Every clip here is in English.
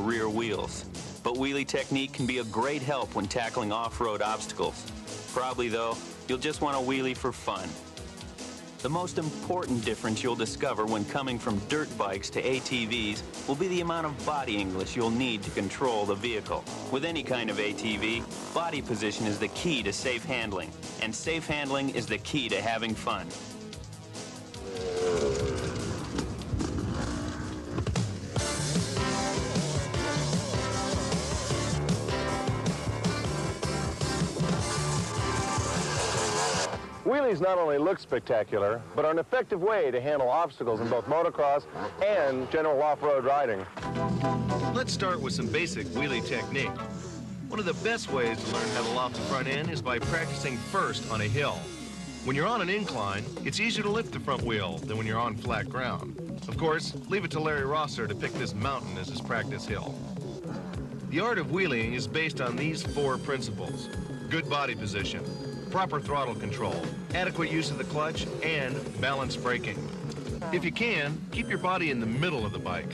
rear wheels. But wheelie technique can be a great help when tackling off-road obstacles. Probably, though, you'll just want a wheelie for fun. The most important difference you'll discover when coming from dirt bikes to ATVs will be the amount of body English you'll need to control the vehicle. With any kind of ATV, body position is the key to safe handling, and safe handling is the key to having fun. Wheelies not only look spectacular, but are an effective way to handle obstacles in both motocross and general off-road riding. Let's start with some basic wheelie technique. One of the best ways to learn how to loft the front end is by practicing first on a hill. When you're on an incline, it's easier to lift the front wheel than when you're on flat ground. Of course, leave it to Larry Rosser to pick this mountain as his practice hill. The art of wheeling is based on these 4 principles: good body position, proper throttle control, adequate use of the clutch, and balanced braking. If you can, keep your body in the middle of the bike.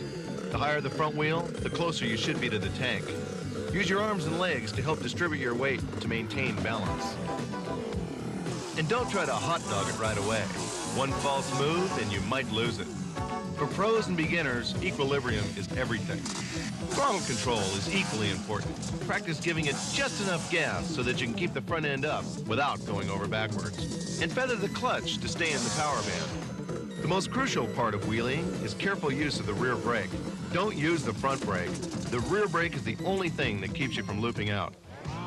The higher the front wheel, the closer you should be to the tank. Use your arms and legs to help distribute your weight to maintain balance. And don't try to hot dog it right away. One false move and you might lose it. For pros and beginners, equilibrium is everything. Throttle control is equally important. Practice giving it just enough gas so that you can keep the front end up without going over backwards. And feather the clutch to stay in the power band. The most crucial part of wheeling is careful use of the rear brake. Don't use the front brake. The rear brake is the only thing that keeps you from looping out.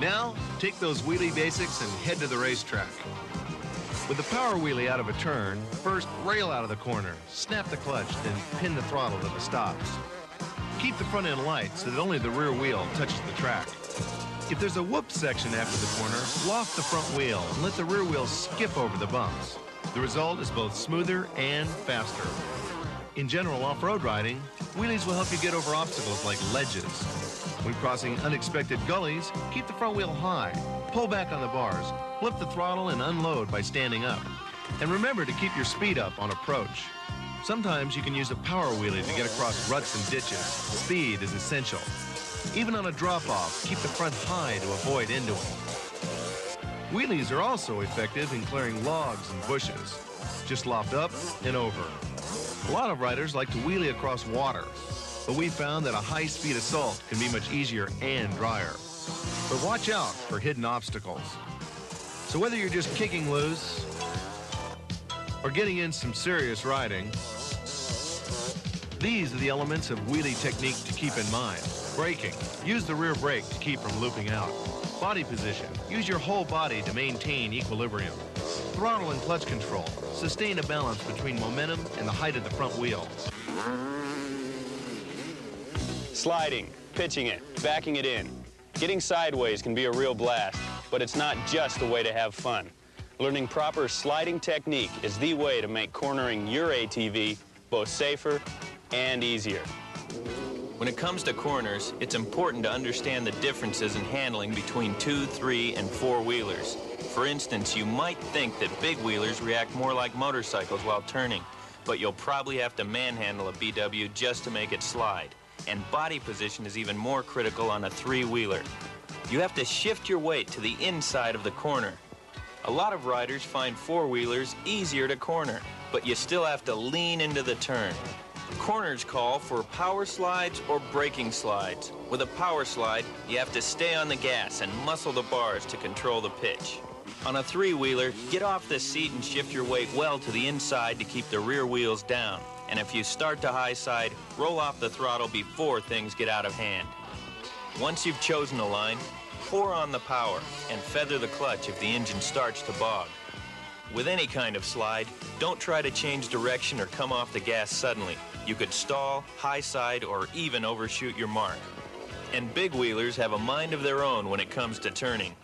Now, take those wheelie basics and head to the racetrack. With the power wheelie out of a turn, first rail out of the corner, snap the clutch, then pin the throttle to the stops. Keep the front end light so that only the rear wheel touches the track. If there's a whoop section after the corner, loft the front wheel and let the rear wheel skip over the bumps. The result is both smoother and faster. In general off-road riding, wheelies will help you get over obstacles like ledges. When crossing unexpected gullies, keep the front wheel high, pull back on the bars, flip the throttle and unload by standing up. And remember to keep your speed up on approach. Sometimes you can use a power wheelie to get across ruts and ditches. Speed is essential. Even on a drop-off, keep the front high to avoid into-ing. Wheelies are also effective in clearing logs and bushes. Just loft up and over. A lot of riders like to wheelie across water, but we found that a high-speed assault can be much easier and drier. But watch out for hidden obstacles. So whether you're just kicking loose or getting in some serious riding, these are the elements of wheelie technique to keep in mind. Braking. Use the rear brake to keep from looping out. Body position. Use your whole body to maintain equilibrium. Throttle and clutch control. Sustain a balance between momentum and the height of the front wheel. Sliding, pitching it, backing it in. Getting sideways can be a real blast, but it's not just a way to have fun. Learning proper sliding technique is the way to make cornering your ATV both safer and easier. When it comes to corners, it's important to understand the differences in handling between 2, 3, and 4-wheelers. For instance, you might think that big wheelers react more like motorcycles while turning, but you'll probably have to manhandle a BW just to make it slide. And body position is even more critical on a 3-wheeler. You have to shift your weight to the inside of the corner. A lot of riders find 4-wheelers easier to corner, but you still have to lean into the turn. Corners call for power slides or braking slides. With a power slide, you have to stay on the gas and muscle the bars to control the pitch. On a 3-wheeler, get off the seat and shift your weight well to the inside to keep the rear wheels down. And if you start to high side, roll off the throttle before things get out of hand. Once you've chosen a line, pour on the power and feather the clutch if the engine starts to bog. With any kind of slide, don't try to change direction or come off the gas suddenly. You could stall, high side, or even overshoot your mark. And big wheelers have a mind of their own when it comes to turning.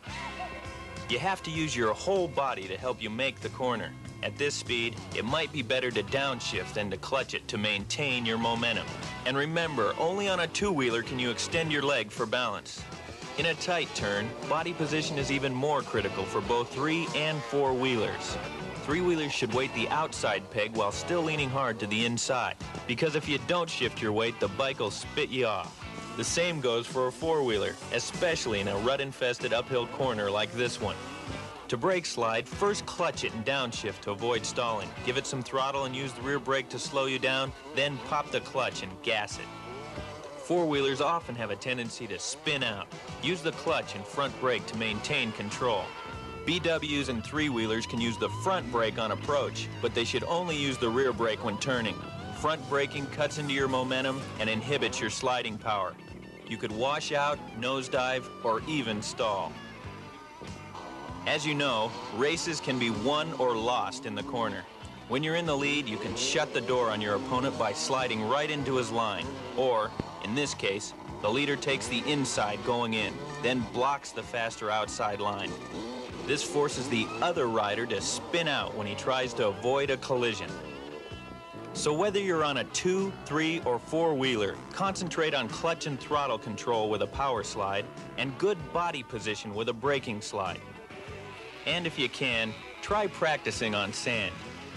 You have to use your whole body to help you make the corner. At this speed, it might be better to downshift than to clutch it to maintain your momentum. And remember, only on a 2-wheeler can you extend your leg for balance. In a tight turn, body position is even more critical for both 3 and 4-wheelers. 3-wheelers should weight the outside peg while still leaning hard to the inside, because if you don't shift your weight, the bike will spit you off. The same goes for a four-wheeler, especially in a rut-infested uphill corner like this one. To brake slide, first clutch it and downshift to avoid stalling. Give it some throttle and use the rear brake to slow you down, then pop the clutch and gas it. Four-wheelers often have a tendency to spin out. Use the clutch and front brake to maintain control. BWs and three-wheelers can use the front brake on approach, but they should only use the rear brake when turning. Front braking cuts into your momentum and inhibits your sliding power. You could wash out, nosedive, or even stall. As you know, races can be won or lost in the corner. When you're in the lead, you can shut the door on your opponent by sliding right into his line. Or, in this case, the leader takes the inside going in, then blocks the faster outside line. This forces the other rider to spin out when he tries to avoid a collision. So whether you're on a two, three, or four-wheeler, concentrate on clutch and throttle control with a power slide and good body position with a braking slide. And if you can, try practicing on sand.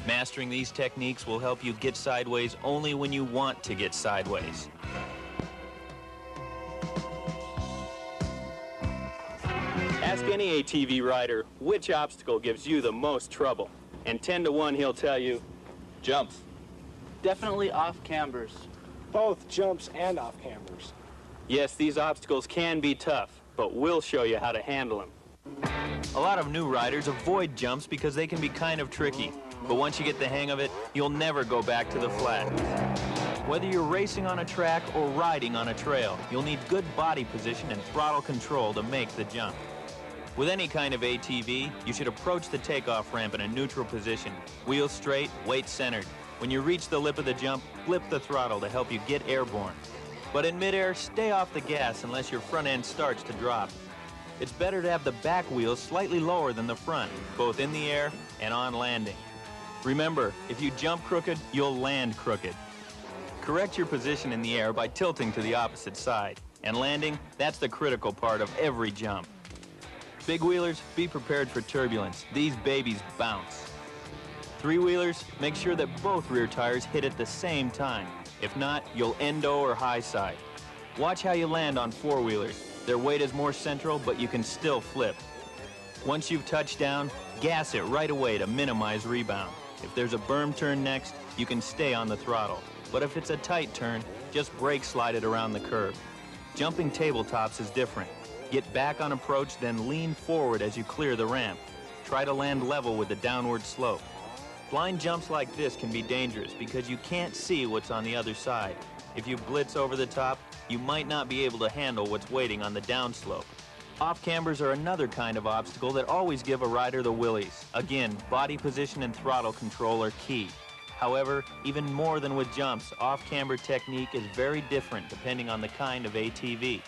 Mastering these techniques will help you get sideways only when you want to get sideways. Ask any ATV rider which obstacle gives you the most trouble. And 10 to 1, he'll tell you, jumps. Definitely off-cambers. Both jumps and off-cambers. Yes, these obstacles can be tough, but we'll show you how to handle them. A lot of new riders avoid jumps because they can be kind of tricky. But once you get the hang of it, you'll never go back to the flat. Whether you're racing on a track or riding on a trail, you'll need good body position and throttle control to make the jump. With any kind of ATV, you should approach the takeoff ramp in a neutral position, wheels straight, weight centered. When you reach the lip of the jump, flip the throttle to help you get airborne. But in midair, stay off the gas unless your front end starts to drop. It's better to have the back wheels slightly lower than the front, both in the air and on landing. Remember, if you jump crooked, you'll land crooked. Correct your position in the air by tilting to the opposite side. And landing, that's the critical part of every jump. Big wheelers, be prepared for turbulence. These babies bounce. Three-wheelers, make sure that both rear tires hit at the same time. If not, you'll endo or high side. Watch how you land on four-wheelers. Their weight is more central, but you can still flip. Once you've touched down, gas it right away to minimize rebound. If there's a berm turn next, you can stay on the throttle. But if it's a tight turn, just brake slide it around the curb. Jumping tabletops is different. Get back on approach, then lean forward as you clear the ramp. Try to land level with the downward slope. Blind jumps like this can be dangerous because you can't see what's on the other side. If you blitz over the top, you might not be able to handle what's waiting on the downslope. Off-cambers are another kind of obstacle that always give a rider the willies. Again, body position and throttle control are key. However, even more than with jumps, off-camber technique is very different depending on the kind of ATV.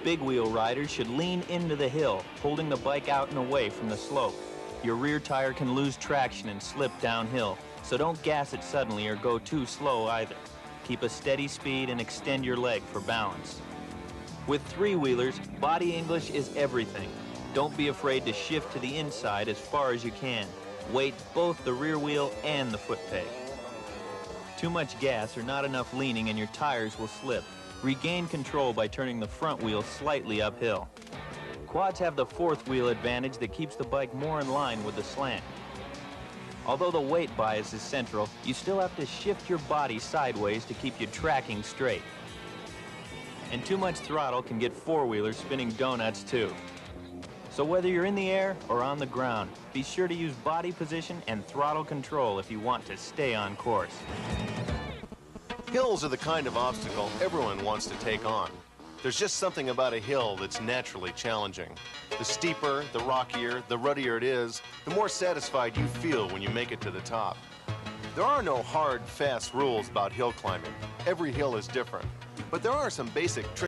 Big wheel riders should lean into the hill, holding the bike out and away from the slope. Your rear tire can lose traction and slip downhill, so don't gas it suddenly or go too slow either. Keep a steady speed and extend your leg for balance. With three-wheelers, body English is everything. Don't be afraid to shift to the inside as far as you can. Weight both the rear wheel and the foot peg. Too much gas or not enough leaning and your tires will slip. Regain control by turning the front wheel slightly uphill. Quads have the fourth wheel advantage that keeps the bike more in line with the slant. Although the weight bias is central, you still have to shift your body sideways to keep you tracking straight. And too much throttle can get four-wheelers spinning donuts too. So whether you're in the air or on the ground, be sure to use body position and throttle control if you want to stay on course. Hills are the kind of obstacle everyone wants to take on. There's just something about a hill that's naturally challenging. The steeper, the rockier, the ruddier it is, the more satisfied you feel when you make it to the top. There are no hard, fast rules about hill climbing. Every hill is different, but there are some basic tricks.